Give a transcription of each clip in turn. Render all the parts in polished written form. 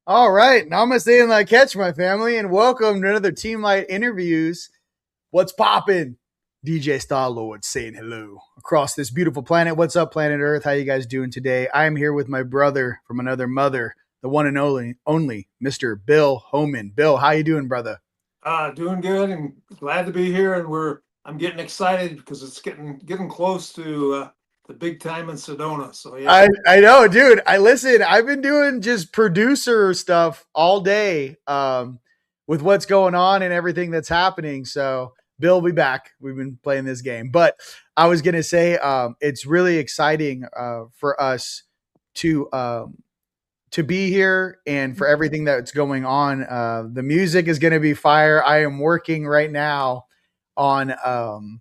All right, namaste and like catch my family, and welcome to another TeamLight interviews. What's poppin'? DJ StarLord saying hello across this beautiful planet. What's up, planet Earth? How you guys doing today? I am here with my brother from another mother, the one and only Mr. Bill Homann. Bill, how you doing, brother? Doing good and glad to be here. And I'm getting excited because it's getting close to the big time in Sedona. So yeah, I know, dude. I've been doing just producer stuff all day with what's going on and everything that's happening. So Bill will be back. We've been playing this game. But I was gonna say it's really exciting for us to um, to be here and for everything that's going on. The music is gonna be fire. I am working right now on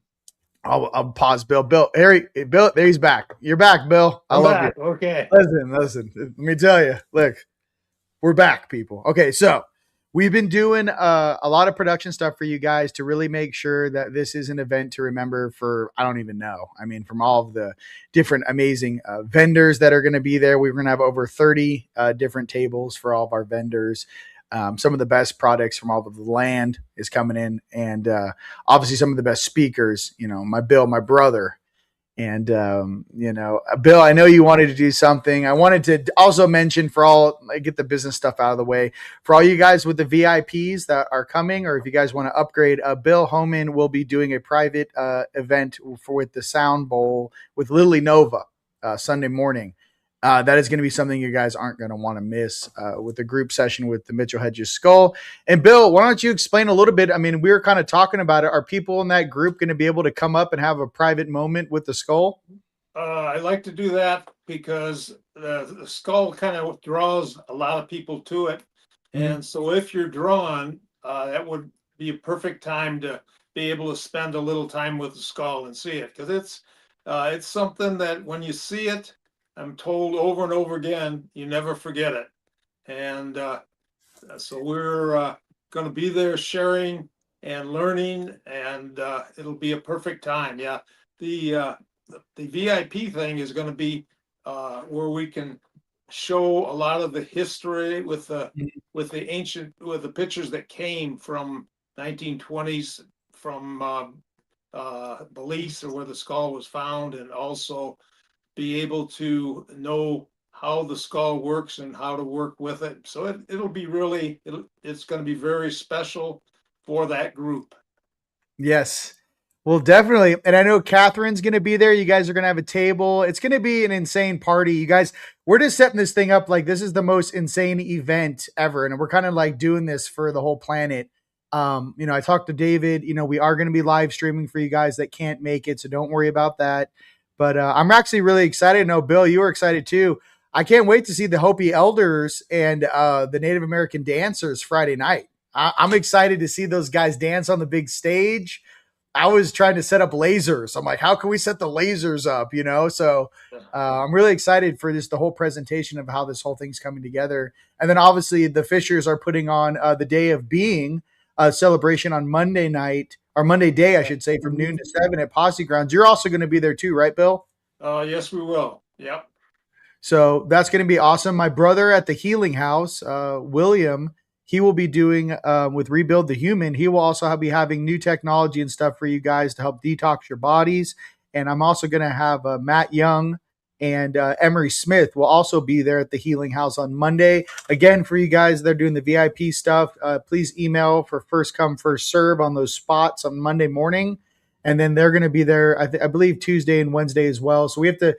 I'll pause, Bill. Bill, Harry, Bill, there he's back. You're back, Bill. I I'm love you. back. Okay. Listen. Let me tell you. Look, we're back, people. Okay, so we've been doing a lot of production stuff for you guys to really make sure that this is an event to remember for, I don't even know. I mean, from all of the different amazing vendors that are going to be there. We're going to have over 30 different tables for all of our vendors. Some of the best products from all of the land is coming in, and obviously some of the best speakers. You know, my Bill, my brother, and Bill, I know you wanted to do something. I wanted to also mention for all, get the business stuff out of the way, for all you guys with the VIPs that are coming, or if you guys want to upgrade, Bill Homan will be doing a private event with the Sound Bowl with Lily Nova Sunday morning. That is going to be something you guys aren't going to want to miss with the group session with the Mitchell Hedges Skull. And Bill, why don't you explain a little bit? I mean, we were kind of talking about it. Are people in that group going to be able to come up and have a private moment with the skull? I like to do that because the skull kind of draws a lot of people to it. Mm-hmm. And so if you're drawn, that would be a perfect time to be able to spend a little time with the skull and see it, because it's something that when you see it, I'm told over and over again, you never forget it. And so we're going to be there sharing and learning, and it'll be a perfect time. Yeah, the uh, the VIP thing is going to be where we can show a lot of the history with the ancient, with the pictures that came from 1920s from Belize, or where the skull was found, and also be able to know how the skull works and how to work with it. So it'll be really, it's going to be very special for that group. Yes. Well, definitely. And I know Catherine's going to be there. You guys are going to have a table. It's going to be an insane party. You guys, we're just setting this thing up like this is the most insane event ever. And we're kind of like doing this for the whole planet. I talked to David. We are going to be live streaming for you guys that can't make it. So don't worry about that. But I'm actually really excited. I know, Bill, you were excited too. I can't wait to see the Hopi elders and the Native American dancers Friday night. I'm excited to see those guys dance on the big stage. I was trying to set up lasers. I'm like, how can we set the lasers up? So I'm really excited for this, the whole presentation of how this whole thing's coming together. And then obviously the Fishers are putting on the Day of Being celebration on Monday night, or Monday day, I should say, from noon to 7 at Posse Grounds. You're also going to be there too, right, Bill? Yes, we will. Yep. So that's going to be awesome. My brother at the Healing House, William, he will be doing with Rebuild the Human. He will also be having new technology and stuff for you guys to help detox your bodies. And I'm also going to have Matt Young and Emery Smith will also be there at the Healing House on Monday. Again, for you guys that are doing the VIP stuff, please email for first come, first serve on those spots on Monday morning. And then they're going to be there, I believe, Tuesday and Wednesday as well. So we have to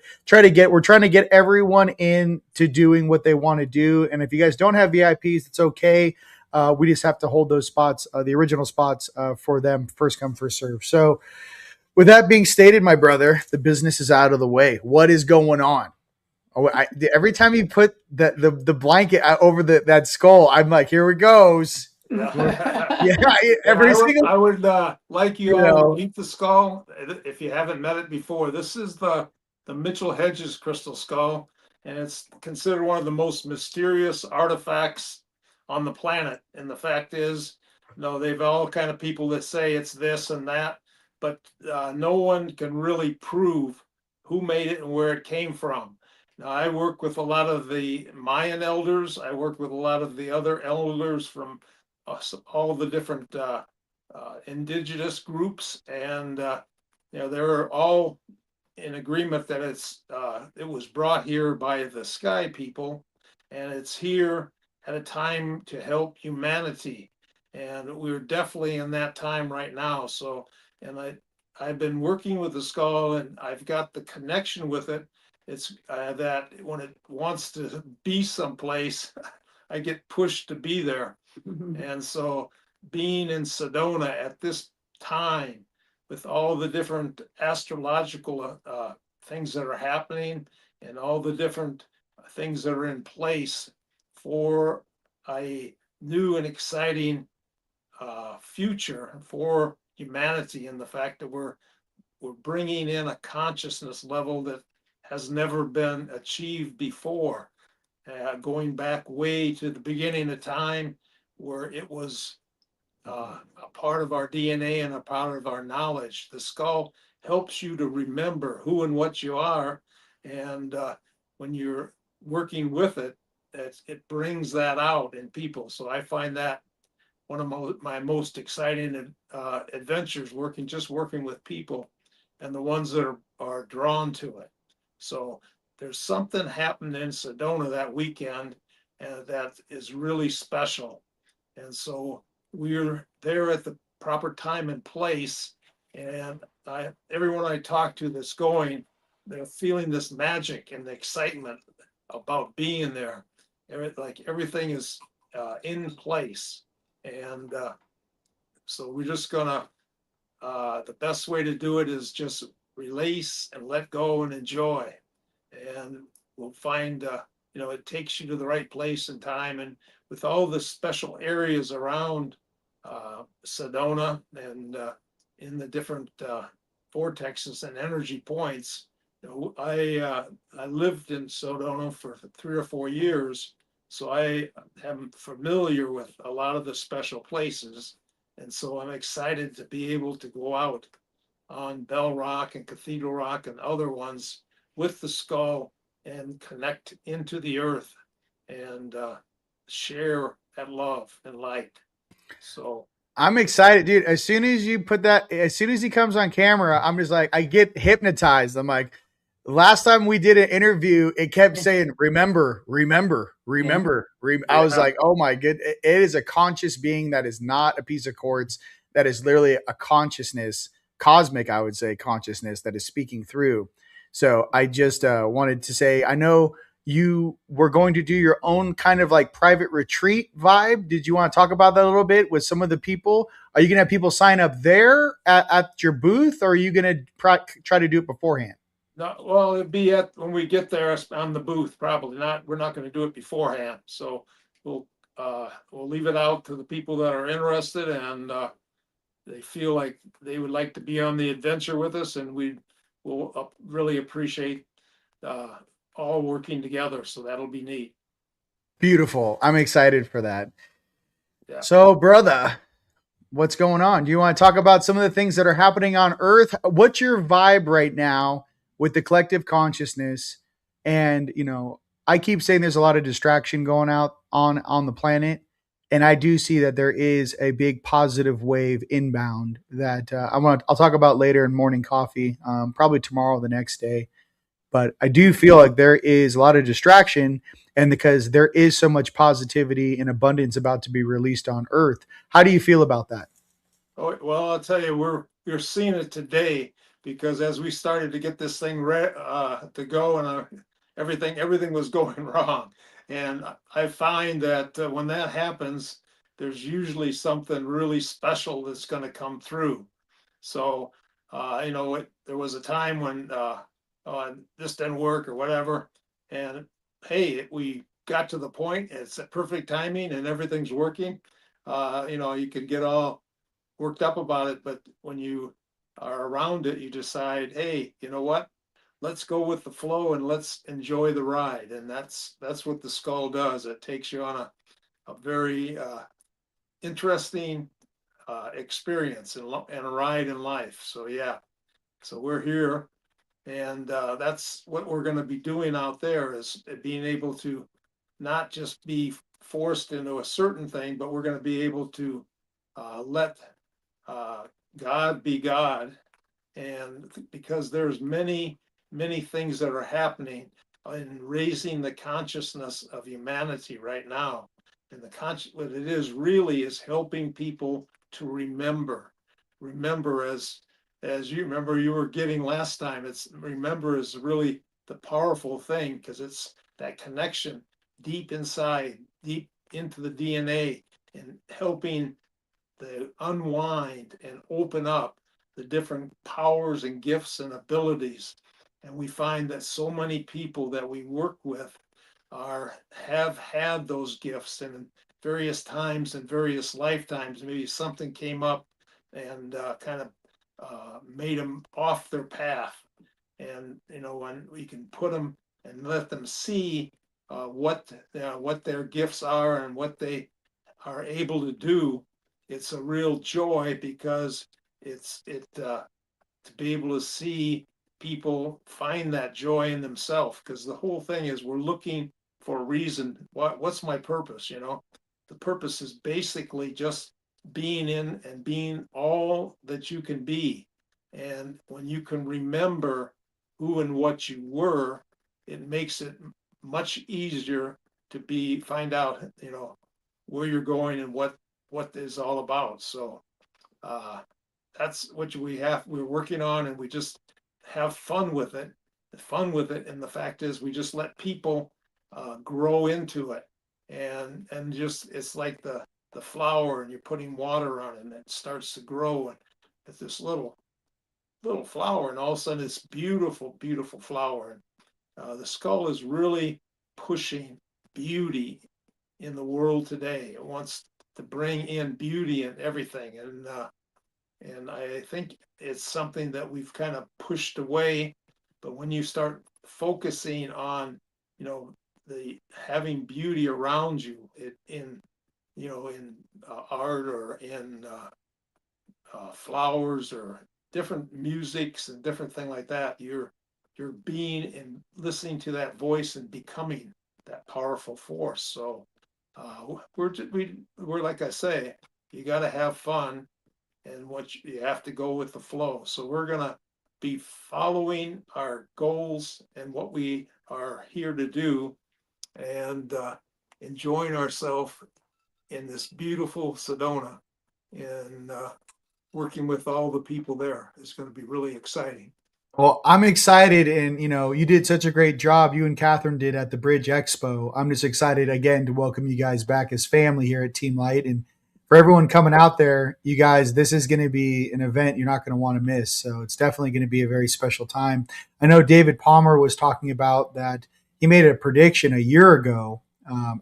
we're trying to get everyone in to doing what they want to do. And if you guys don't have VIPs, it's okay. We just have to hold those spots, the original spots for them, first come, first serve. So with that being stated, my brother, the business is out of the way. What is going on? Every time you put the blanket over that skull, I'm like, here it goes. Yeah, every single, I would like you you all to know, meet the skull if you haven't met it before. This is the Mitchell Hedges crystal skull, and it's considered one of the most mysterious artifacts on the planet. And the fact is, they've all kind of people that say it's this and that, but no one can really prove who made it and where it came from. Now, I work with a lot of the Mayan elders. I work with a lot of the other elders from all the different indigenous groups, and they're all in agreement that it was brought here by the sky people, and it's here at a time to help humanity, and we're definitely in that time right now. So, and I've been working with the skull, and I've got the connection with it. It's that when it wants to be someplace, I get pushed to be there, and so being in Sedona at this time with all the different astrological things that are happening and all the different things that are in place for a new and exciting future for humanity, and the fact that we're bringing in a consciousness level that has never been achieved before, going back way to the beginning of time where it was a part of our DNA and a part of our knowledge. The skull helps you to remember who and what you are. And when you're working with it, it brings that out in people. So I find that one of my most exciting adventures, working with people and the ones that are drawn to it. So there's something happened in Sedona that weekend that is really special. And so we're there at the proper time and place. And everyone I talk to that's going, they're feeling this magic and the excitement about being there. Like everything is in place. And so we're just gonna, the best way to do it is just release and let go and enjoy. And we'll find, it takes you to the right place and time. And with all the special areas around Sedona and in the different vortexes and energy points, I lived in Sedona for 3 or 4 years, so I am familiar with a lot of the special places. And so I'm excited to be able to go out on Bell Rock and Cathedral Rock and other ones with the skull and connect into the earth and share that love and light. So I'm excited, dude. As soon as you put that, as soon as he comes on camera, I'm just like, I get hypnotized. I'm like, last time we did an interview, it kept saying, remember, remember, remember. I was yeah, like, oh my good. It is a conscious being that is not a piece of quartz. That is literally a consciousness, cosmic, I would say, consciousness that is speaking through. So I just wanted to say, I know you were going to do your own kind of like private retreat vibe. Did you want to talk about that a little bit with some of the people? Are you going to have people sign up there at your booth, or are you going to try to do it beforehand? no, well, it'd be at when we get there on the booth. Probably not. We're not going to do it beforehand. So we'll leave it out to the people that are interested and they feel like they would like to be on the adventure with us, and we will really appreciate uh, all working together. So that'll be neat. Beautiful. I'm excited for that. Yeah. So, brother, what's going on? Do you want to talk about some of the things that are happening on Earth? What's your vibe right now with the collective consciousness? And I keep saying there's a lot of distraction going out on the planet, and I do see that there is a big positive wave inbound that I'll talk about later in morning coffee, probably tomorrow or the next day. But I do feel like there is a lot of distraction, and because there is so much positivity and abundance about to be released on Earth. How do you feel about that? Oh, well, I'll tell you, we're seeing it today because as we started to get this thing to go and everything was going wrong. And I find that when that happens, there's usually something really special that's going to come through. So, there was a time when this didn't work or whatever, and hey, we got to the point. It's a perfect timing, and everything's working. You could get all worked up about it, but when you are around it, you decide, hey, you know what? Let's go with the flow and let's enjoy the ride. And that's what the skull does. It takes you on a very interesting experience and a ride in life. So yeah, so we're here And that's what we're going to be doing out there, is being able to not just be forced into a certain thing, but we're going to be able to let God be God. And because there's many things that are happening in raising the consciousness of humanity right now. And what it is really is helping people to remember, as you remember you were getting last time. It's remember is really the powerful thing, because it's that connection deep inside, deep into the DNA, and helping the unwind and open up the different powers and gifts and abilities. And we find that so many people that we work with have had those gifts in various times and various lifetimes. Maybe something came up and kind of made them off their path. And when we can put them and let them see what their gifts are and what they are able to do, it's a real joy, because to be able to see people find that joy in themselves. Because the whole thing is, we're looking for a reason. What's my purpose? The purpose is basically just being in and being all that you can be. And when you can remember who and what you were, it makes it much easier to find out, where you're going and what is all about. So uh, that's what we're working on, and we just have fun with it. And the fact is, we just let people grow into it, and just, it's like the flower, and you're putting water on it, and it starts to grow, and it's this little flower, and all of a sudden it's beautiful flower. And the skull is really pushing beauty in the world today. It wants to bring in beauty in everything, and I think it's something that we've kind of pushed away. But when you start focusing on, the having beauty around you, in art, or in flowers, or different musics and different thing like that, you're being and listening to that voice and becoming that powerful force. So we're like I say, you got to have fun, and you have to go with the flow. So we're gonna be following our goals and what we are here to do, and enjoying ourselves in this beautiful Sedona, and working with all the people there. It's going to be really exciting. Well, I'm excited, and you did such a great job. You and Catherine did at the Bridge Expo. I'm just excited again to welcome you guys back as family here at TeamLight, and for everyone coming out there, you guys, this is going to be an event you're not going to want to miss. So it's definitely going to be a very special time. I know David Palmer was talking about that. He made a prediction a year ago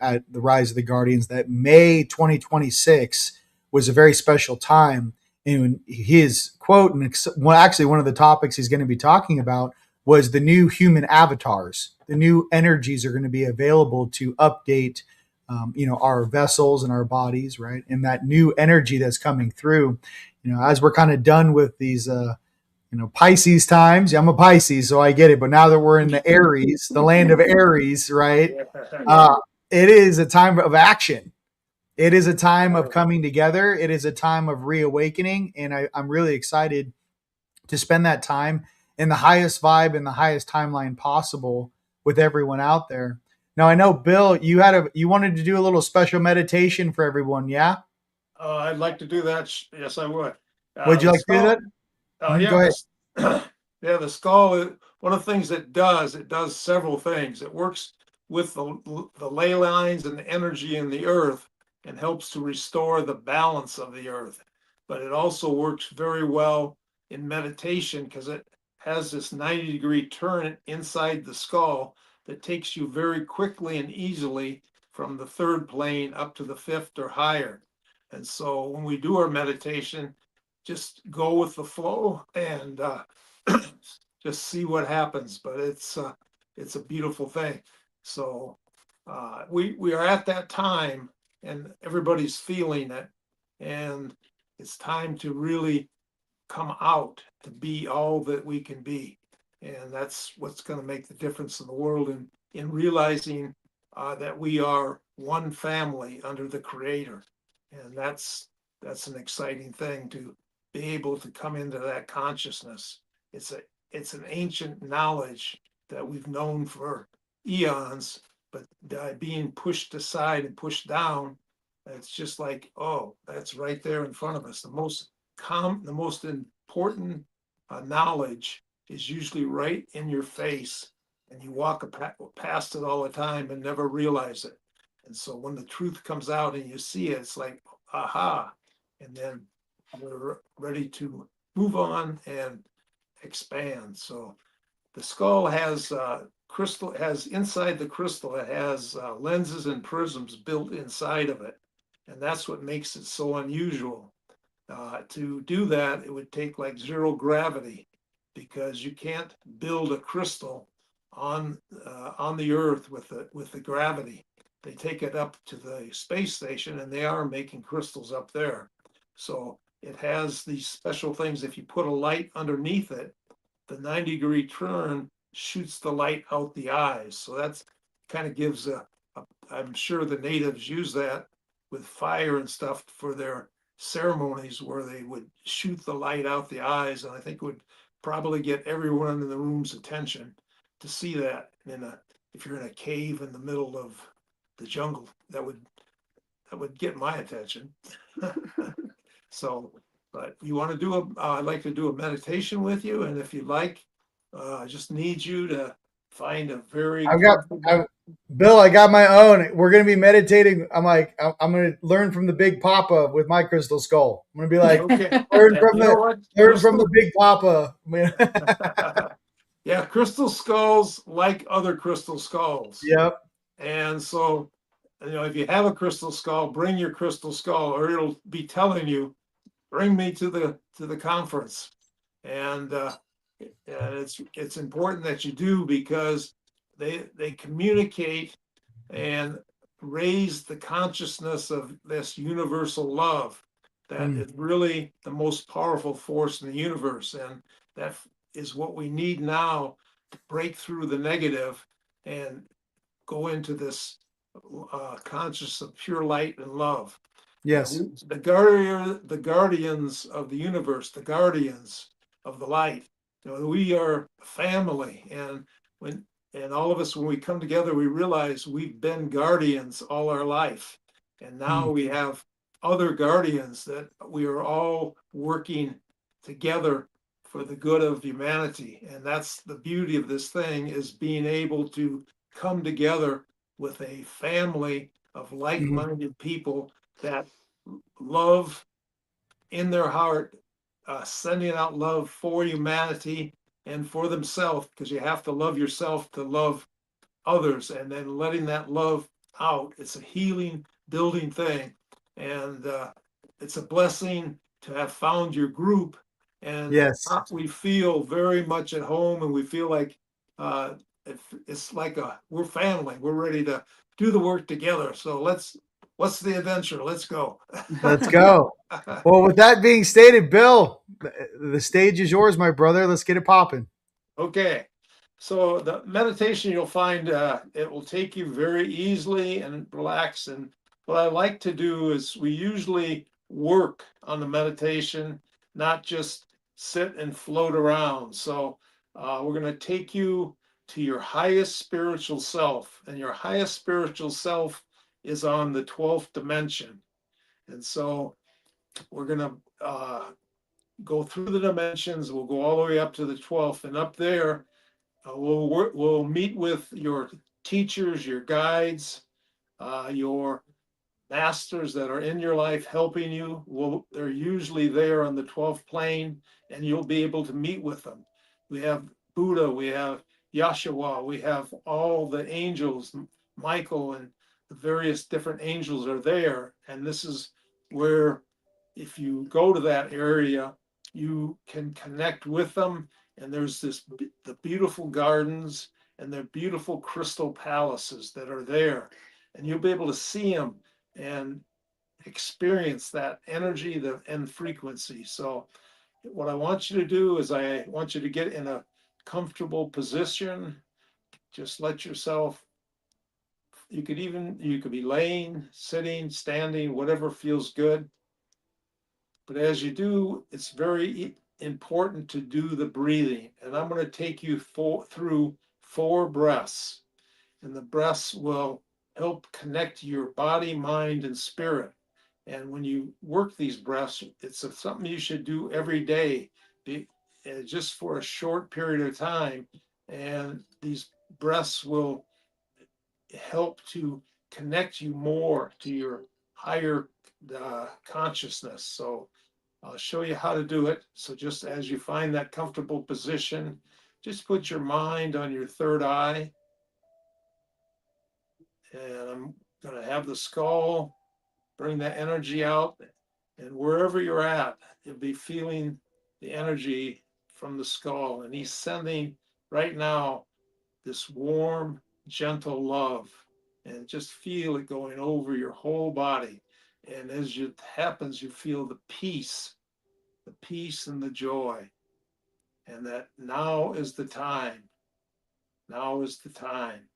at the Rise of the Guardians that May 2026 was a very special time, and his quote, and well, actually one of the topics he's going to be talking about was the new human avatars. The new energies are going to be available to update, our vessels and our bodies, right? And that new energy that's coming through, as we're kind of done with these, Pisces times. Yeah, I'm a Pisces, so I get it. But now that we're in the Aries, the land of Aries, right? Uh, it is a time of action. It is a time of coming together. It is a time of reawakening. And I'm really excited to spend that time in the highest vibe and the highest timeline possible with everyone out there. Now, I know, Bill, you wanted to do a little special meditation for everyone. Yeah. I'd like to do that. Yes, I would. Would you The like to do that? skull. Go Yeah, ahead. yeah, the skull. One of the things it does several things. It works with the ley lines and the energy in the earth, and helps to restore the balance of the earth. But it also works very well in meditation, because it has this 90-degree turn inside the skull that takes you very quickly and easily from the third plane up to the fifth or higher. And so when we do our meditation, just go with the flow, and just see what happens. But it's a beautiful thing. So we are at that time, and everybody's feeling it, and it's time to really come out to be all that we can be. And that's what's going to make the difference in the world, in realizing that we are one family under the Creator. And that's an exciting thing, to be able to come into that consciousness. It's an ancient knowledge that we've known for eons, but being pushed aside and pushed down, it's just like, oh, that's right there in front of us. The most important knowledge is usually right in your face, and you walk past it all the time and never realize it. And so when the truth comes out and you see it, it's like, aha, and then we're ready to move on and expand. So the skull has inside the crystal, it has lenses and prisms built inside of it. And that's what makes it so unusual. To do that, it would take like zero gravity, because you can't build a crystal on the Earth with the gravity. They take it up to the space station, and they are making crystals up there. So it has these special things. If you put a light underneath it, the 90-degree turn shoots the light out the eyes. So that's kind of gives I'm sure the natives use that with fire and stuff for their ceremonies, where they would shoot the light out the eyes. And I think it would probably get everyone in the room's attention to see that if you're in a cave in the middle of the jungle. That would get my attention. So, but you want to do I'd like to do a meditation with you, and if you like, I just need you to find a very comfortable. Bill, I got my own. We're going to be meditating. I'm going to learn from the Big Papa with my crystal skull. I'm going to be like, Okay. learn And from you know what? the Big Papa. Yeah, crystal skulls like other crystal skulls. Yep. And so, if you have a crystal skull, bring your crystal skull, or it'll be telling you, bring me to the conference. And it's important that you do, because they communicate and raise the consciousness of this universal love that is really the most powerful force in the universe. And that is what we need now to break through the negative and go into this conscious of pure light and love. Yes. The guardians of the universe, the guardians of the light. We are a family, and all of us, when we come together, we realize we've been guardians all our life, and now we have other guardians that we are all working together for the good of humanity. And that's the beauty of this thing, is being able to come together with a family of like-minded people that love in their heart, sending out love for humanity and for themselves, because you have to love yourself to love others, and then letting that love out. It's a healing, building thing. And it's a blessing to have found your group. And Yes. we feel very much at home, and we feel like it's like we're family. We're ready to do the work together. So what's the adventure? Let's go. Let's go. Well, with that being stated, Bill, the stage is yours, my brother. Let's get it popping. Okay. So the meditation, you'll find it will take you very easily and relax. And what I like to do is, we usually work on the meditation, not just sit and float around. So we're going to take you to your highest spiritual self, and your highest spiritual self is on the 12th dimension. And so we're going to go through the dimensions. We'll go all the way up to the 12th, and up there, we'll meet with your teachers, your guides, your masters that are in your life helping you. They're usually there on the 12th plane, and you'll be able to meet with them. We have Buddha, we have Yahshua, we have all the angels, Michael, and the various different angels are there. And this is where, if you go to that area, you can connect with them. And there's the beautiful gardens and the beautiful crystal palaces that are there, and you'll be able to see them and experience that energy and frequency. So what I want you to do is, I want you to get in a comfortable position. Just let yourself, you could be laying, sitting, standing, whatever feels good. But as you do, it's very important to do the breathing. And I'm going to take you through 4 breaths. And the breaths will help connect your body, mind, and spirit. And when you work these breaths, it's something you should do every day, just for a short period of time. And these breaths will help to connect you more to your higher consciousness. So I'll show you how to do it. So just as you find that comfortable position, just put your mind on your third eye. And I'm going to have the skull, bring that energy out. And wherever you're at, you'll be feeling the energy from the skull. And he's sending right now this warm, gentle love. And just feel it going over your whole body. And as it happens, you feel the peace and the joy. And that now is the time. Now is the time.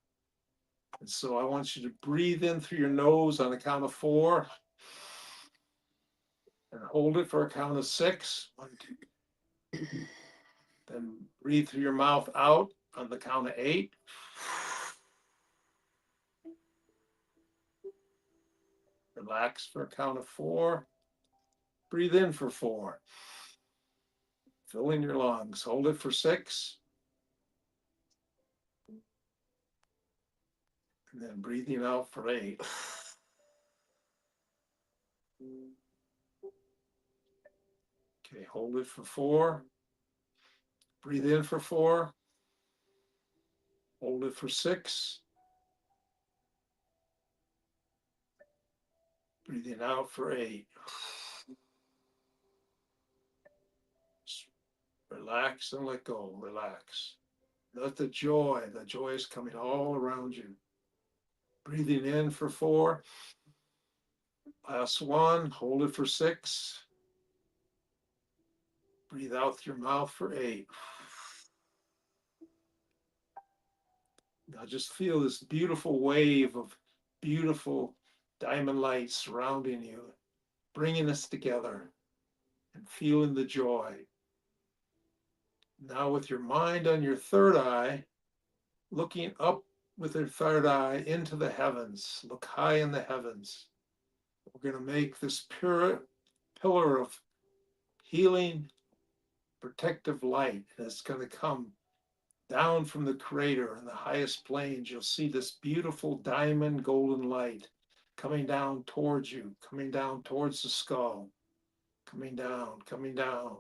And so I want you to breathe in through your nose on the count of 4 and hold it for a count of 6. 1, 2. Then breathe through your mouth out on the count of 8. Relax for a count of 4. Breathe in for 4. Fill in your lungs. Hold it for 6. And then breathing out for 8. Okay, hold it for 4. Breathe in for 4. Hold it for 6. Breathing out for 8. Relax and let go. Relax. Let the joy is coming all around you. Breathing in for 4. Last 1. Hold it for 6. Breathe out through your mouth for 8. Now just feel this beautiful wave of beautiful diamond light surrounding you, bringing us together and feeling the joy. Now with your mind on your third eye, looking up with your third eye into the heavens, look high in the heavens. We're going to make this pure pillar of healing, protective light, and it's going to come down from the crater in the highest plains. You'll see this beautiful diamond golden light coming down towards you, coming down towards the skull, coming down, coming down.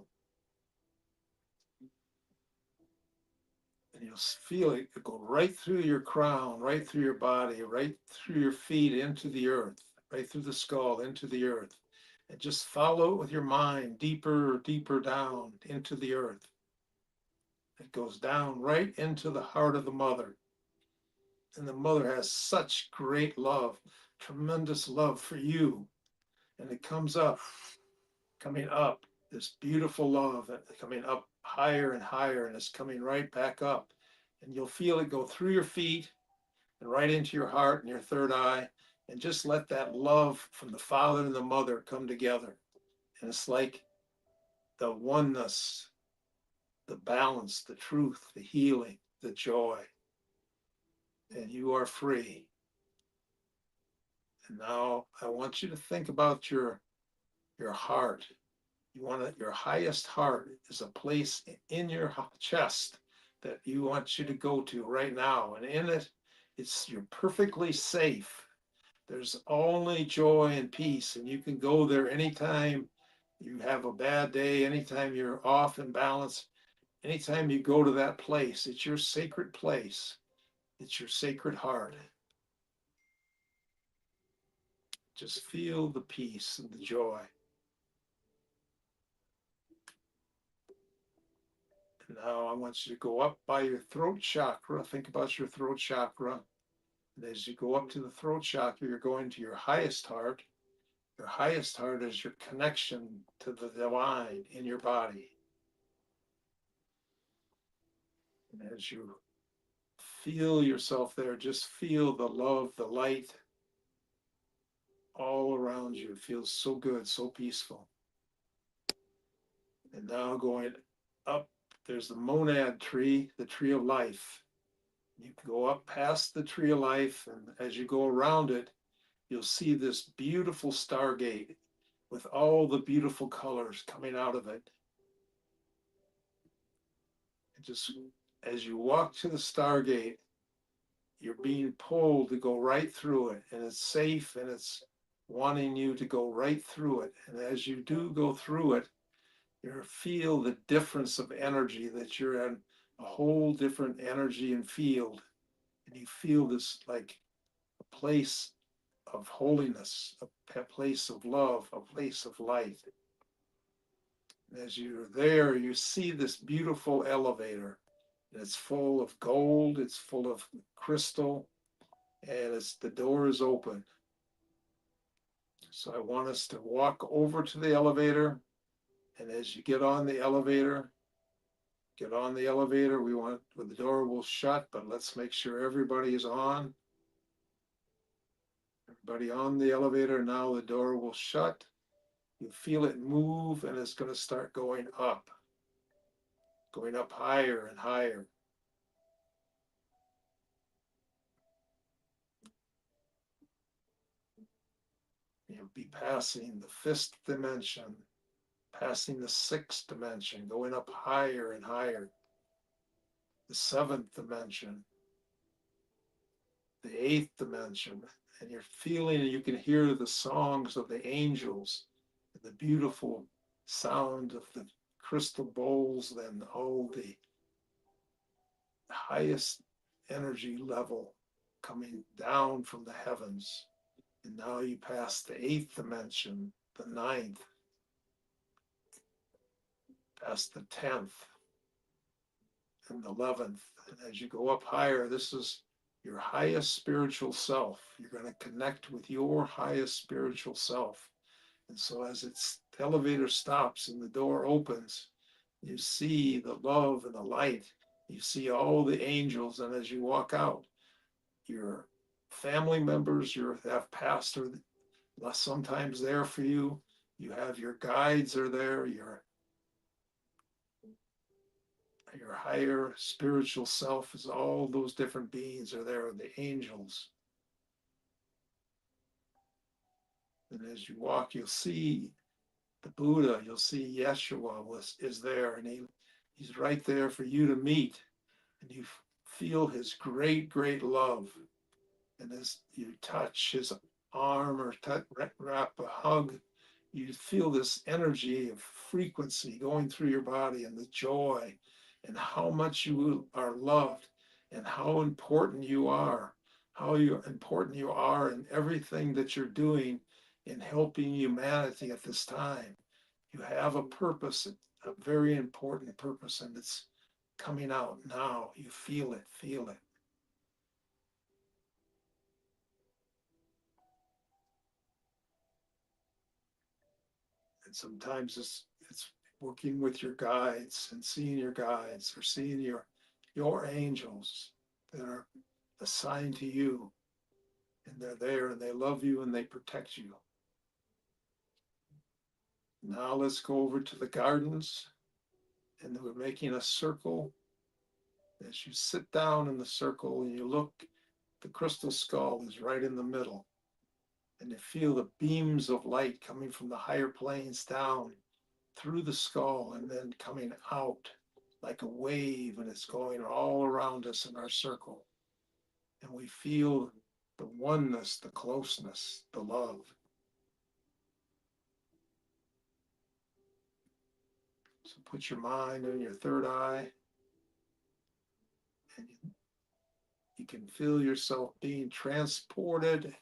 And you'll feel it go right through your crown, right through your body, right through your feet into the earth, right through the skull into the earth. And just follow it with your mind deeper, deeper down into the earth. It goes down right into the heart of the mother. And the mother has such great love, tremendous love for you. And it comes up, coming up, this beautiful love, coming up higher and higher, and it's coming right back up. And you'll feel it go through your feet and right into your heart and your third eye. And just let that love from the father and the mother come together. And it's like the oneness, the balance, the truth, the healing, the joy. And you are free. And now I want you to think about your heart. Your highest heart is a place in your chest that you want you to go to right now. And in it, you're perfectly safe. There's only joy and peace. And you can go there anytime you have a bad day, anytime you're off in balance, anytime you go to that place. It's your sacred place. It's your sacred heart. Just feel the peace and the joy. Now I want you to go up by your throat chakra. Think about your throat chakra. And as you go up to the throat chakra, you're going to your highest heart. Your highest heart is your connection to the divine in your body. And as you feel yourself there, just feel the love, the light all around you. It feels so good, so peaceful. And now going up, there's the monad tree, the tree of life. You can go up past the tree of life, and as you go around it, you'll see this beautiful stargate with all the beautiful colors coming out of it. And just as you walk to the stargate, you're being pulled to go right through it, and it's safe, and it's wanting you to go right through it. And as you do go through it, you feel the difference of energy, that you're in a whole different energy and field. And you feel this like a place of holiness, a place of love, a place of light. And as you're there, you see this beautiful elevator. And it's full of gold, it's full of crystal, and the door is open. So I want us to walk over to the elevator. And as you get on the elevator, we want, the door will shut, but let's make sure everybody is on. Everybody on the elevator. Now the door will shut. You feel it move, and it's going to start going up higher and higher. You'll be passing the fifth dimension, passing the sixth dimension, going up higher and higher. The seventh dimension, the eighth dimension, and you're feeling, and you can hear the songs of the angels, and the beautiful sound of the crystal bowls, then all the highest energy level coming down from the heavens. And now you pass the eighth dimension, the ninth, past the 10th and the 11th. And as you go up higher, this is your highest spiritual self. You're going to connect with your highest spiritual self. And so as the elevator stops and the door opens, you see the love and the light. You see all the angels. And as you walk out, your family members have passed or sometimes there for you. You have your guides are there, your higher spiritual self is, all those different beings are there, the angels. And as you walk, you'll see the Buddha, you'll see Yeshua is there, and he's right there for you to meet. And you feel his great, great love. And as you touch his arm or wrap a hug, you feel this energy of frequency going through your body, and the joy, and how much you are loved, and how important you are, important you are in everything that you're doing in helping humanity at this time. You have a purpose, a very important purpose, and it's coming out now. You feel it, feel it. And sometimes it's working with your guides and seeing your guides, or seeing your angels that are assigned to you, and they're there and they love you and they protect you. Now let's go over to the gardens, and we're making a circle. As you sit down in the circle and you look, the crystal skull is right in the middle, and you feel the beams of light coming from the higher planes down through the skull and then coming out like a wave, and it's going all around us in our circle. And we feel the oneness, the closeness, the love. So put your mind on your third eye, and you can feel yourself being transported.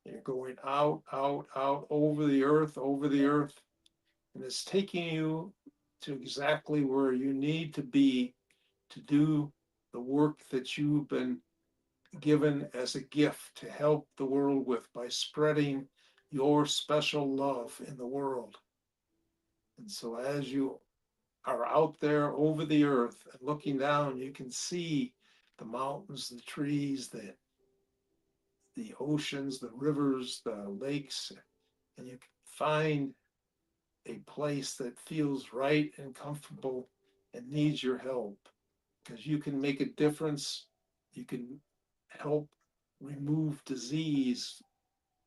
You're going out, out, out over the earth, and it's taking you to exactly where you need to be to do the work that you've been given as a gift to help the world with, by spreading your special love in the world. And so as you are out there over the earth and looking down, you can see the mountains, the trees, the oceans, the rivers, the lakes, and you can find a place that feels right and comfortable and needs your help, because you can make a difference. You can help remove disease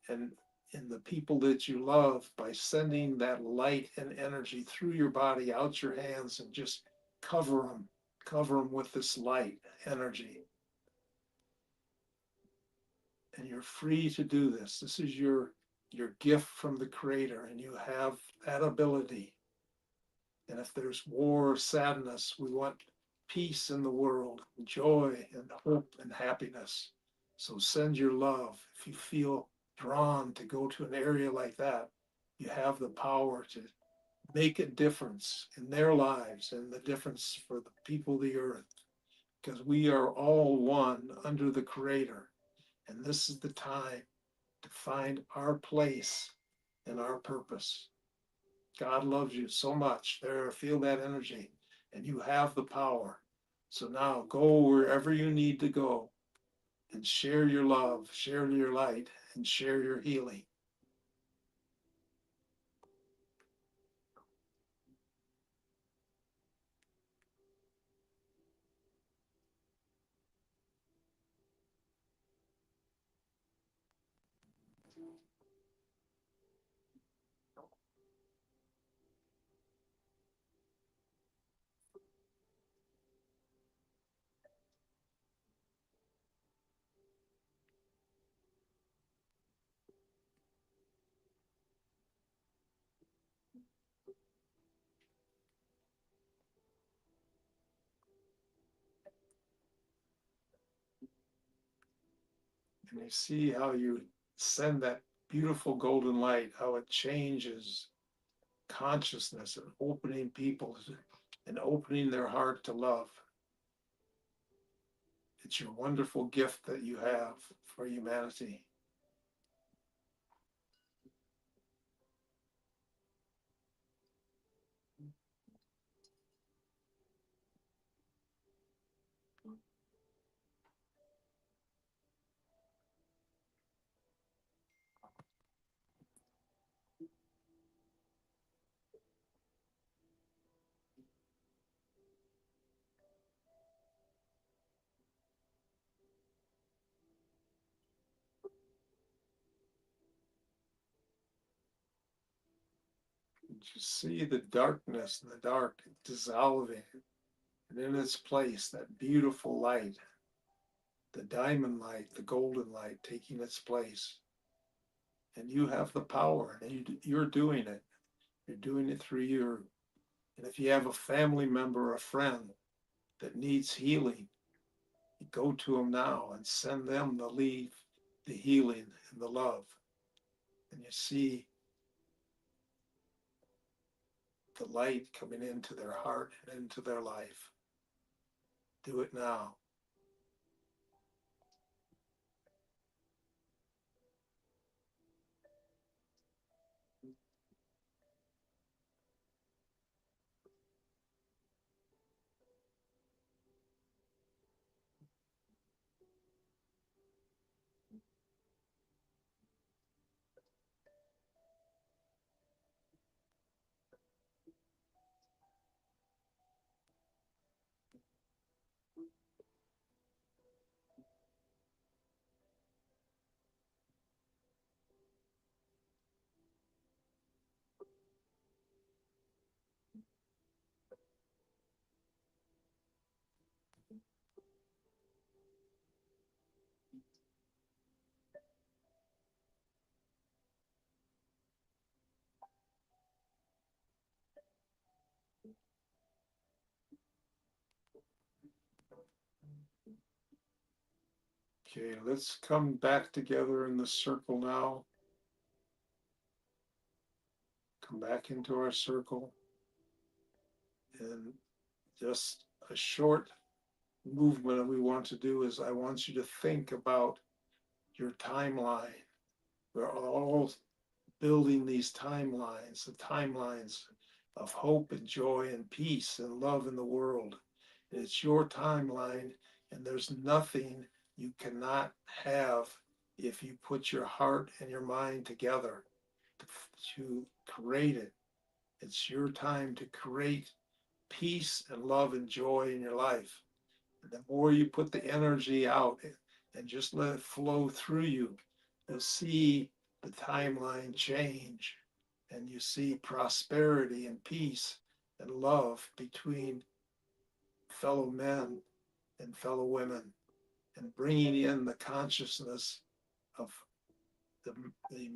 and in the people that you love by sending that light and energy through your body, out your hands, and just cover them with this light energy. And you're free to do this. This is your gift from the Creator, and you have that ability. And if there's war, sadness, we want peace in the world, joy and hope and happiness. So send your love. If you feel drawn to go to an area like that, you have the power to make a difference in their lives and the difference for the people of the earth, because we are all one under the Creator. And this is the time to find our place and our purpose. God loves you so much. There, feel that energy, and you have the power. So now go wherever you need to go and share your love, share your light, and share your healing. And you see how you send that beautiful golden light, how it changes consciousness and opening people and opening their heart to love. It's your wonderful gift that you have for humanity. You see the darkness and the dark dissolving, and in its place, that beautiful light, the diamond light, the golden light taking its place. And you have the power, and you're doing it. You're doing it through your, and if you have a family member or a friend that needs healing, you go to them now and send them the healing and the love. And you see the light coming into their heart and into their life. Do it now. Okay, let's come back together in the circle now. Come back into our circle. And just a short movement that we want to do is I want you to think about your timeline. We're all building these timelines, the timelines of hope and joy and peace and love in the world. And it's your timeline, and there's nothing you cannot have if you put your heart and your mind together to create it. It's your time to create peace and love and joy in your life. And the more you put the energy out and just let it flow through you, you'll see the timeline change, and you see prosperity and peace and love between fellow men and fellow women, and bringing in the consciousness of the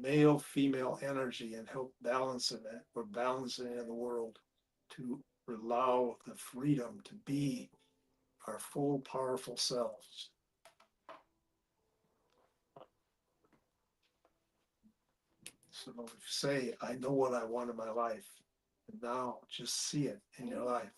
male female energy and help balancing it. We're balancing in the world to allow the freedom to be our full powerful selves. So say, I know what I want in my life. And now just see it in your life.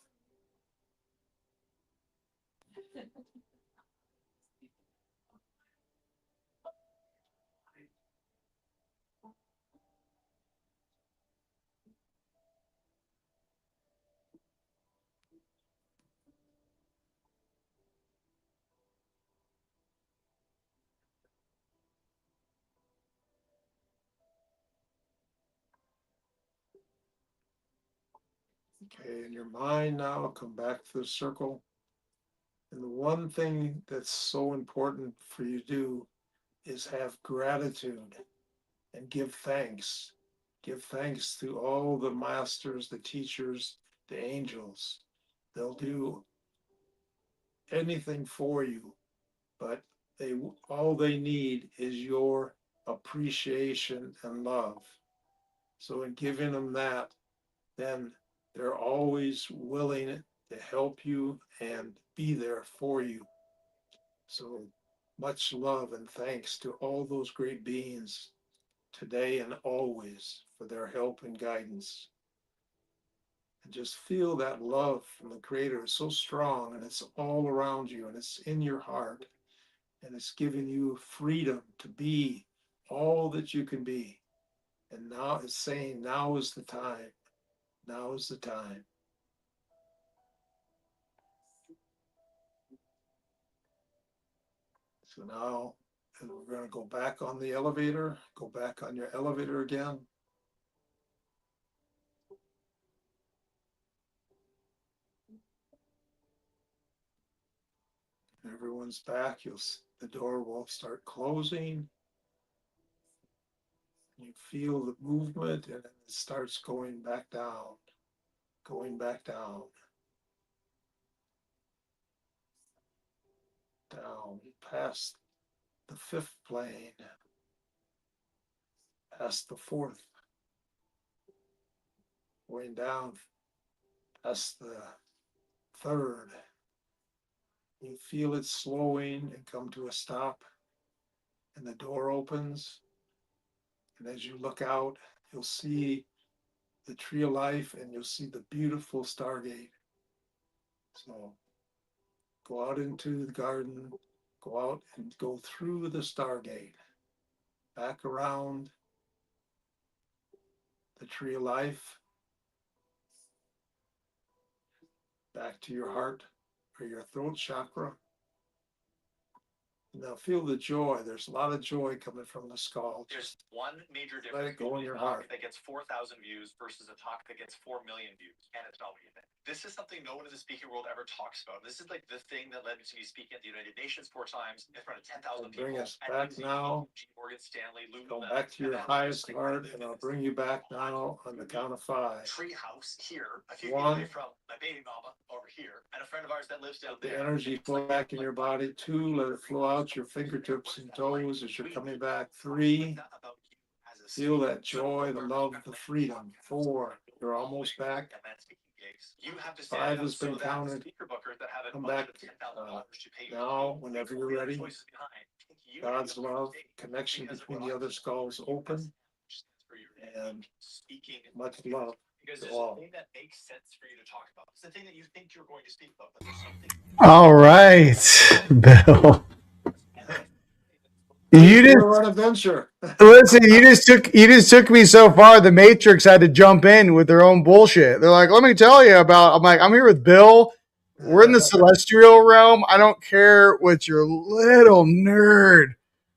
Okay, in your mind now, come back to the circle. And the one thing that's so important for you to do is have gratitude and give thanks. Give thanks to all the masters, the teachers, the angels. They'll do anything for you, but all they need is your appreciation and love. So in giving them that, then they're always willing to help you and be there for you. So much love and thanks to all those great beings today and always for their help and guidance. And just feel that love from the Creator is so strong, and it's all around you, and it's in your heart, and it's giving you freedom to be all that you can be. And now it's saying, now is the time. Now is the time. So now we're going to go back on the elevator, go back on your elevator again. Everyone's back. The door will start closing. You feel the movement, and it starts going back down, going back down, down, past the fifth plane, past the fourth, going down past the third. You feel it slowing and come to a stop, and the door opens. And as you look out, you'll see the tree of life, and you'll see the beautiful Stargate. So go out into the garden, go out and go through the Stargate, back around the tree of life, back to your heart or your throat chakra. Now feel the joy. There's a lot of joy coming from the skull. There's one major Let difference it go in between your a talk heart. that gets 4,000 views versus a talk that gets 4 million views, and it's not what you think. This is something no one in the speaking world ever talks about. This is like the thing that led me to be speaking at the United Nations 4 times in front of 10,000 people. Bring us back now. Morgan Stanley, Go back to your highest heart, and I'll bring you back now on the count of 5. Tree house here, a few feet 1. away from my baby mama over here, and a friend of ours that lives down Let the there. energy flow back in your body. 2. Let it flow out your fingertips and toes as you're coming back. 3. Feel that joy, the love, the freedom. 4. You're almost back. 5 has been counted. Come back now whenever you're ready. God's love, connection between the other skulls open, and much love. Because there's a thing that makes sense for you to talk about. It's the thing that you think you're going to speak about, but there's something. All right, Bill. You just run adventure. listen. You just took me so far. The Matrix had to jump in with their own bullshit. They're like, "Let me tell you about." I'm like, "I'm here with Bill. We're in the celestial realm. I don't care what your little nerd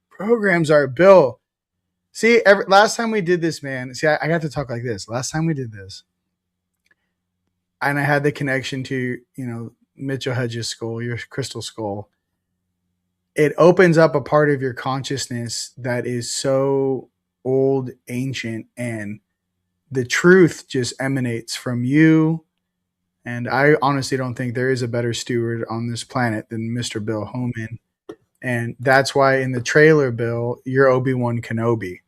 programs are, Bill." See, last time we did this, man. See, I got to talk like this. Last time we did this, and I had the connection to Mitchell Hedges' skull, your crystal skull. It opens up a part of your consciousness that is so old, ancient, and the truth just emanates from you. And I honestly don't think there is a better steward on this planet than Mr. Bill Homann. And that's why in the trailer, Bill, you're Obi-Wan Kenobi.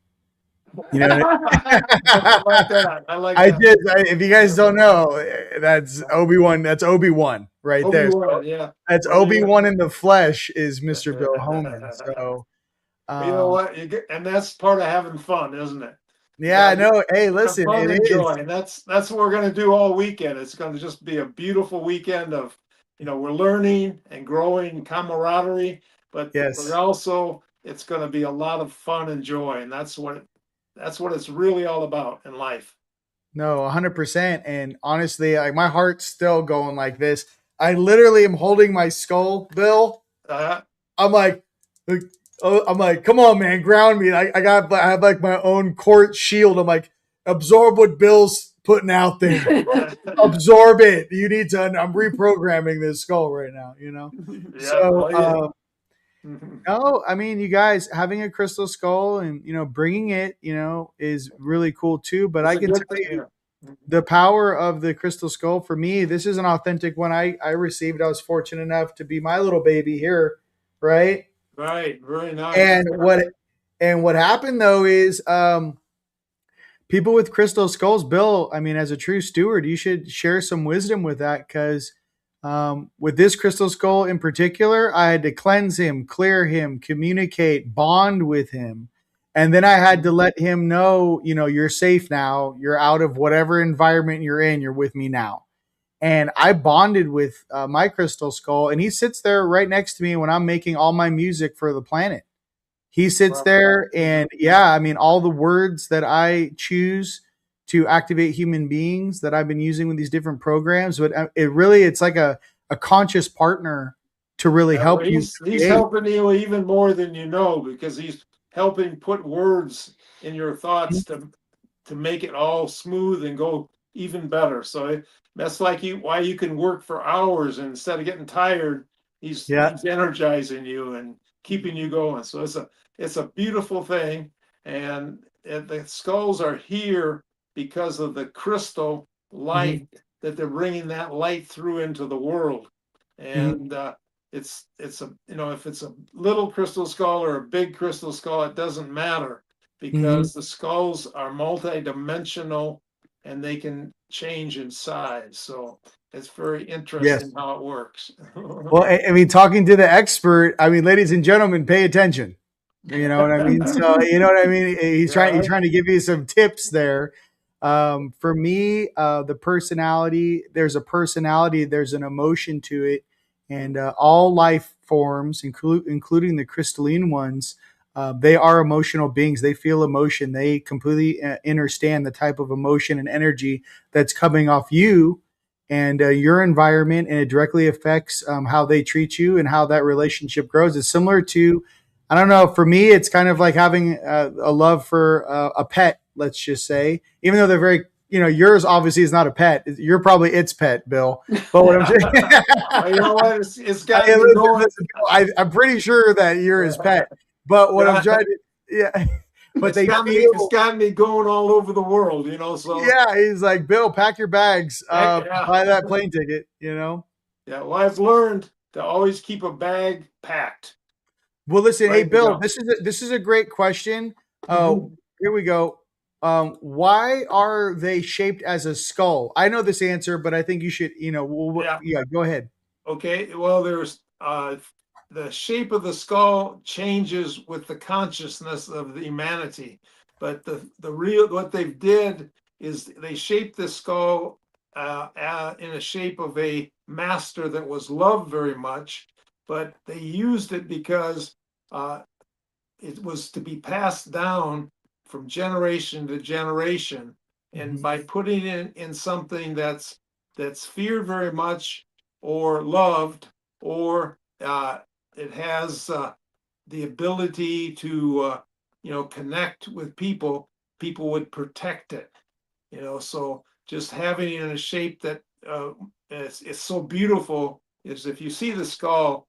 You know what I like that. I like I that. did. If you guys don't know, that's Obi-Wan. That's Obi-Wan right there. So Obi-Wan, yeah. that's Obi-Wan in the flesh is Mr. Bill Homann. So, You know what? And that's part of having fun, isn't it? yeah, no. Hey, Have listen, fun it and is. joy, and that's what we're going to do all weekend. It's going to just be a beautiful weekend of, we're learning and growing camaraderie, but Yes. it's going to be a lot of fun and joy, and that's what it's really all about in life. No, 100%. And honestly, like my heart's still going like this. I literally am holding my skull, Bill. I'm like, come on, man, ground me. I have like my own court shield. I'm like, absorb what Bill's putting out there. Absorb it. You need to. I'm reprogramming this skull right now. Yeah, So, no, I mean, you guys having a crystal skull and bringing it, is really cool too. But I can tell you, the power of the crystal skull for me, this is an authentic one I received. I was fortunate enough to be my little baby here, right? Right, very nice. And what happened though is people with crystal skulls, Bill, I mean, as a true steward, you should share some wisdom with that because with this crystal skull in particular, I had to cleanse him, clear him, communicate, bond with him. And then I had to let him know, you're safe now. You're out of whatever environment you're in. You're with me now. And I bonded with my crystal skull, and he sits there right next to me when I'm making all my music for the planet. He sits there, and yeah, I mean, all the words that I choose to activate human beings that I've been using with these different programs, but it's like a conscious partner to really help you. He's helping you even more than you know, because he's helping put words in your thoughts to make it all smooth and go even better. So that's why you can work for hours, and instead of getting tired, he's energizing you and keeping you going. So it's a beautiful thing, and the skulls are here because of the crystal light that they're bringing that light through into the world. And it's a if it's a little crystal skull or a big crystal skull, it doesn't matter, because the skulls are multi-dimensional and they can change in size. So it's very interesting how it works. Well, I mean, talking to the expert, I mean, ladies and gentlemen, pay attention. You know what I mean? So, you know what I mean? He's trying to give you some tips there. For me, the personality, there's a personality, there's an emotion to it. And all life forms, including the crystalline ones, they are emotional beings. They feel emotion. They completely understand the type of emotion and energy that's coming off you and your environment, and it directly affects how they treat you and how that relationship grows. It's similar to, I don't know, for me, it's kind of like having a love for a pet, let's just say, even though they're very, yours obviously is not a pet. You're probably its pet, Bill. But what I'm saying, you know what? It's got me going. I'm pretty sure that you're his pet. But what I'm trying to, but it's got me going all over the world, so. Yeah, he's like, Bill, pack your bags, buy that plane ticket, Yeah, well, I've learned to always keep a bag packed. Well, listen, hey, Bill, this is a great question. Here we go. Why are they shaped as a skull? I know this answer, but I think you should, go ahead. Okay, well, there's the shape of the skull changes with the consciousness of the humanity, but the real what they've did is they shaped the skull in a shape of a master that was loved very much, but they used it because it was to be passed down from generation to generation. And by putting it in something that's feared very much or loved, or it has the ability to connect with people, people would protect it. So just having it in a shape that it's so beautiful is, if you see the skull,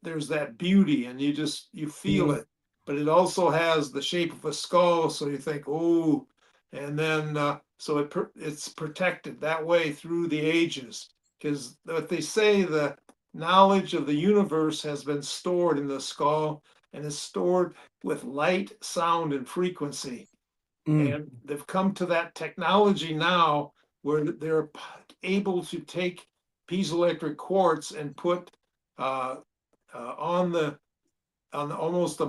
there's that beauty, and you feel it. But it also has the shape of a skull, so you think, oh, and then so it's protected that way through the ages. Because what they say, the knowledge of the universe has been stored in the skull, and is stored with light, sound, and frequency. And they've come to that technology now where they're able to take piezoelectric quartz and put on the almost the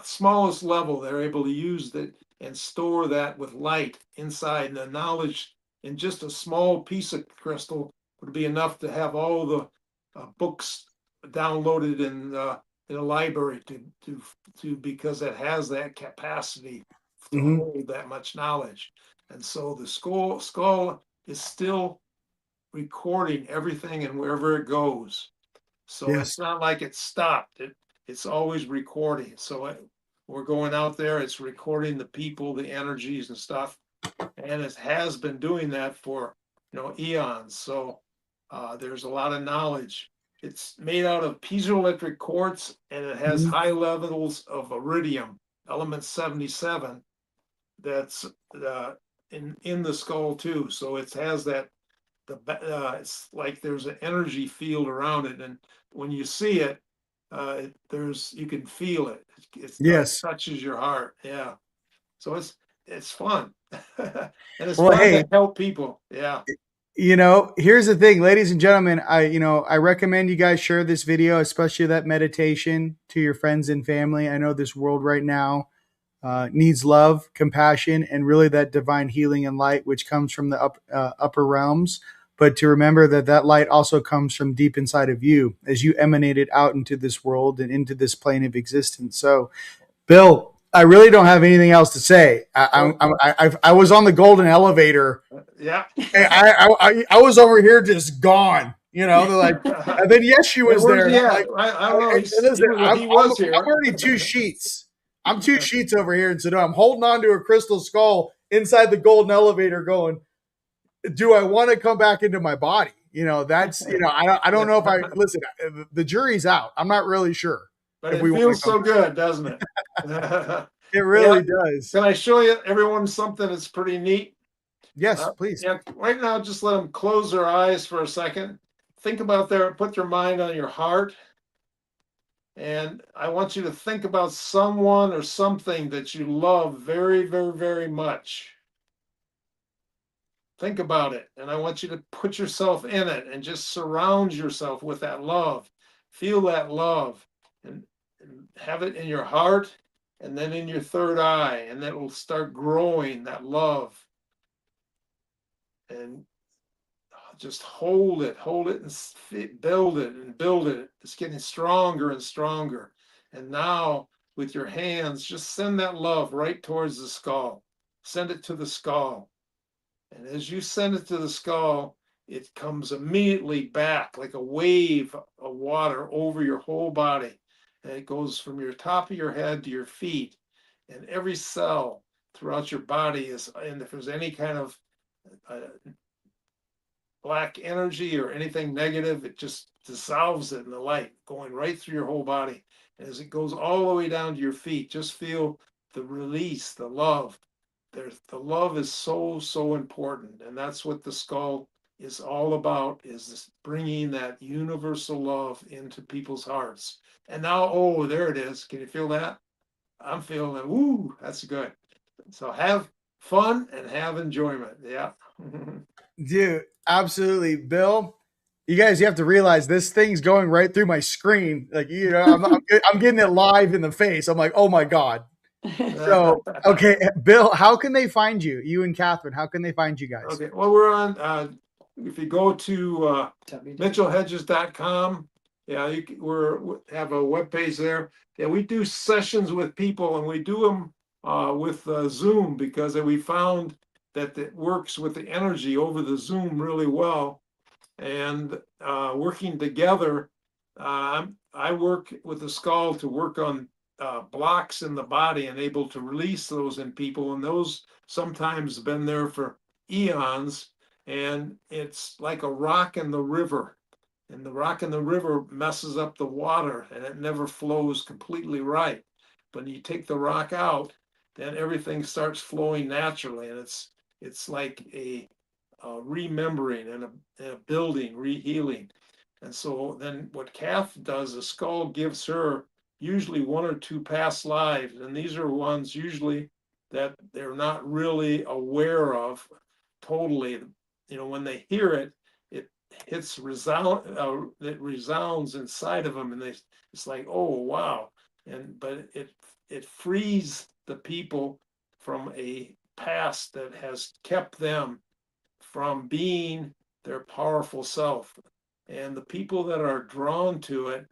smallest level. They're able to use that and store that with light inside. And the knowledge in just a small piece of crystal would be enough to have all the books downloaded in a library to because it has that capacity to hold that much knowledge. And so the skull is still recording everything and wherever it goes. So it's not like it's stopped. It's always recording. So we're going out there, it's recording the people, the energies and stuff. And it has been doing that for eons. So there's a lot of knowledge. It's made out of piezoelectric quartz, and it has high levels of iridium, element 77, that's in the skull too. So it has that it's like there's an energy field around it, and when you see it, you can feel it. It touches your heart. Yeah, so it's fun, and it's fun to help people. Yeah. Here's the thing, ladies and gentlemen, I recommend you guys share this video, especially that meditation, to your friends and family. I know this world right now needs love, compassion, and really that divine healing and light, which comes from the upper realms. But to remember that light also comes from deep inside of you as you emanate it out into this world and into this plane of existence. So, Bill, I really don't have anything else to say. I was on the golden elevator. Yeah. I was over here just gone. They're like, and then she was there. Like, I don't know. He was here. I'm already 2 sheets. I'm 2 sheets over here in Sedona. I'm holding on to a crystal skull inside the golden elevator going, do I want to come back into my body? That's, I don't know if I, listen, the jury's out. I'm not really sure. But it feels so good, doesn't it? It really does. Can I show you everyone something that's pretty neat? Yes, please. Yeah, right now, just let them close their eyes for a second. Think about put your mind on your heart. And I want you to think about someone or something that you love very, very, very much. Think about it. And I want you to put yourself in it and just surround yourself with that love. Feel that love and have it in your heart and then in your third eye. And that will start growing, that love. And just hold it and build it and build it. It's getting stronger and stronger. And now with your hands, just send that love right towards the skull. Send it to the skull. And as you send it to the skull, it comes immediately back like a wave of water over your whole body. And it goes from your top of your head to your feet. And every cell throughout your body is, and if there's any kind of black energy or anything negative, it just dissolves it in the light, going right through your whole body. And as it goes all the way down to your feet, just feel the release, the love. The love is so, so important. And that's what the skull is all about, is this bringing that universal love into people's hearts. And now, oh, there it is. Can you feel that? I'm feeling it. Woo, that's good. So have fun and have enjoyment. Yeah. Dude, absolutely. Bill, you have to realize this thing's going right through my screen. Like, I'm getting it live in the face. I'm like, oh my God. So, okay, Bill, how can they find you? You and Catherine, how can they find you guys? Okay, well, we're on, if you go to mitchellhedges.com, Yeah, we have a webpage there. Yeah, we do sessions with people, and we do them with Zoom because we found that it works with the energy over the Zoom really well. And working together, I work with the skull to work on blocks in the body and able to release those in people. And those sometimes been there for eons. And it's like a rock in the river. And the rock in the river messes up the water and it never flows completely right. But when you take the rock out, then everything starts flowing naturally. And it's like a remembering and a building, re-healing. And so then what Kath does, the skull gives her usually one or two past lives. And these are ones usually that they're not really aware of totally. When they hear it, it it resounds inside of them, and it's like, oh wow. But it frees the people from a past that has kept them from being their powerful self. And the people that are drawn to it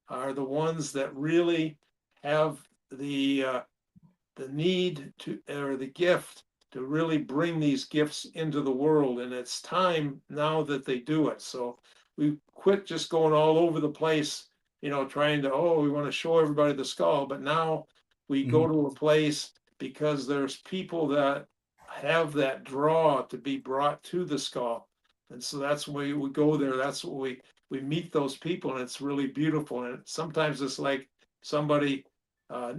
are the ones that really have the need to, or the gift to really bring these gifts into the world. And it's time now that they do it. So we quit just going all over the place, trying to, oh, we want to show everybody the skull. But now we go to a place because there's people that have that draw to be brought to the skull. And so that's why we go there. That's what we meet those people, and it's really beautiful. And sometimes it's like somebody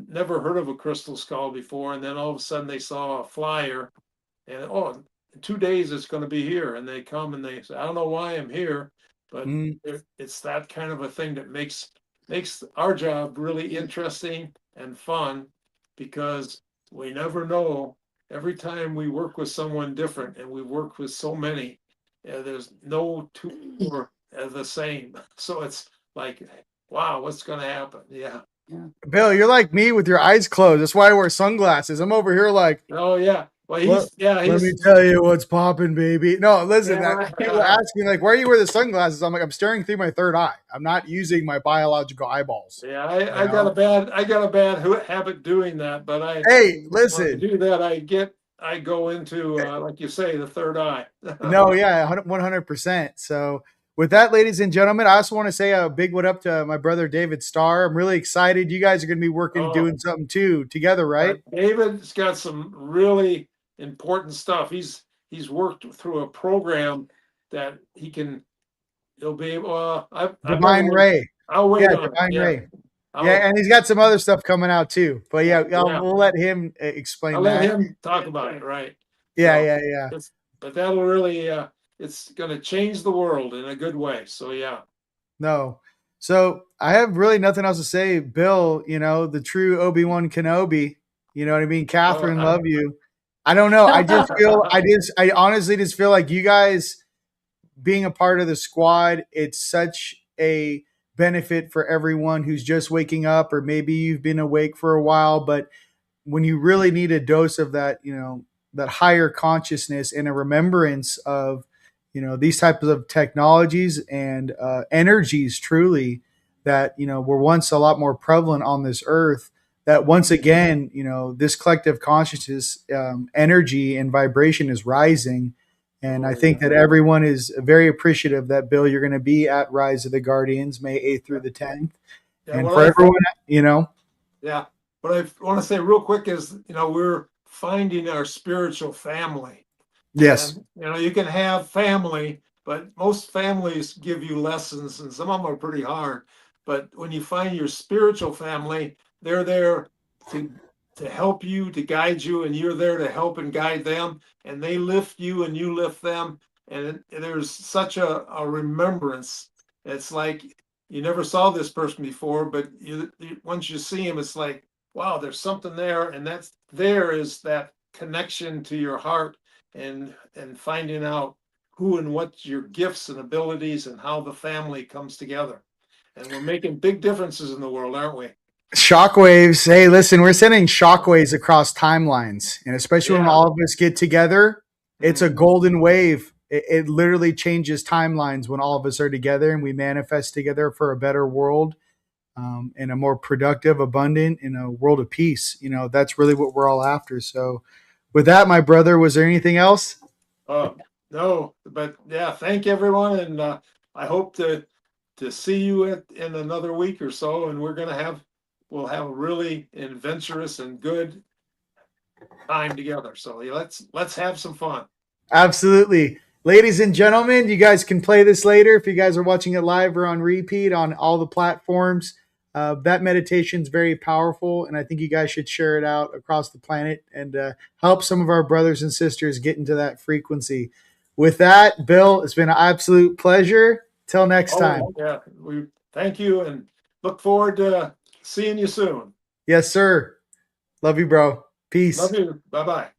never heard of a crystal skull before, and then all of a sudden they saw a flyer, and oh, in 2 days it's going to be here, and they come and they say, I don't know why I'm here, but it's that kind of a thing that makes our job really interesting and fun, because we never know. Every time we work with someone different, and we work with so many, there's no two are the same. So it's like, wow, what's going to happen? Yeah. Bill, you're like me with your eyes closed. That's why I wear sunglasses. I'm over here like, oh yeah. Well, let me tell you what's popping, baby. No, listen, people ask me like, why are you wearing the sunglasses? I'm like, I'm staring through my third eye. I'm not using my biological eyeballs. Yeah, I got a bad habit doing that, but hey, when listen, I do that, I go into like you say, the third eye. No, yeah, 100%. So with that, ladies and gentlemen, I also want to say a big what up to my brother David Starr. I'm really excited. You guys are going to be working, doing something too together, right? David's got some really important stuff. He's worked through a program that he'll be able. Divine Ray. I'll wait on Divine it. Ray. Yeah, and he's got some other stuff coming out too. But we'll let him explain I'll that. let him talk about it, right? Yeah. But that'll really, it's going to change the world in a good way. So yeah. No. So I have really nothing else to say, Bill. The true Obi-Wan Kenobi. You know what I mean? Catherine, love you. I don't know. I just feel. I honestly just feel like you guys being a part of the squad. It's such a benefit for everyone who's just waking up, or maybe you've been awake for a while, but when you really need a dose of that, that higher consciousness and a remembrance of, these types of technologies and energies truly that, were once a lot more prevalent on this earth, that once again, this collective consciousness, energy and vibration is rising. And I think that everyone is very appreciative that, Bill, you're going to be at Rise of the Guardians, May 8th through the 10th. Yeah, and for everyone, Yeah. What I want to say real quick is, we're finding our spiritual family. Yes. And, you can have family, but most families give you lessons, and some of them are pretty hard. But when you find your spiritual family, they're there to help you, to guide you, and you're there to help and guide them. And they lift you and you lift them. And there's such a remembrance. It's like you never saw this person before, but once you see him, it's like, wow, there's something there. And there is that connection to your heart, and finding out who and what your gifts and abilities and how the family comes together. And we're making big differences in the world, aren't we? Shockwaves. Hey, listen, we're sending shockwaves across timelines. And especially when all of us get together, it's a golden wave. it literally changes timelines when all of us are together and we manifest together for a better world, and a more productive, abundant, in a world of peace. That's really what we're all after. So with that, my brother, was there anything else? No, but yeah, thank everyone, and I hope to see you in another week or so, and we'll have a really adventurous and good time together. So yeah, let's have some fun. Absolutely. Ladies and gentlemen, you guys can play this later if you guys are watching it live or on repeat on all the platforms. That meditation is very powerful, and I think you guys should share it out across the planet and help some of our brothers and sisters get into that frequency. With that, Bill, it's been an absolute pleasure. Till next time. Yeah, we thank you and look forward to seeing you soon. Yes, sir. Love you, bro. Peace. Love you. Bye-bye.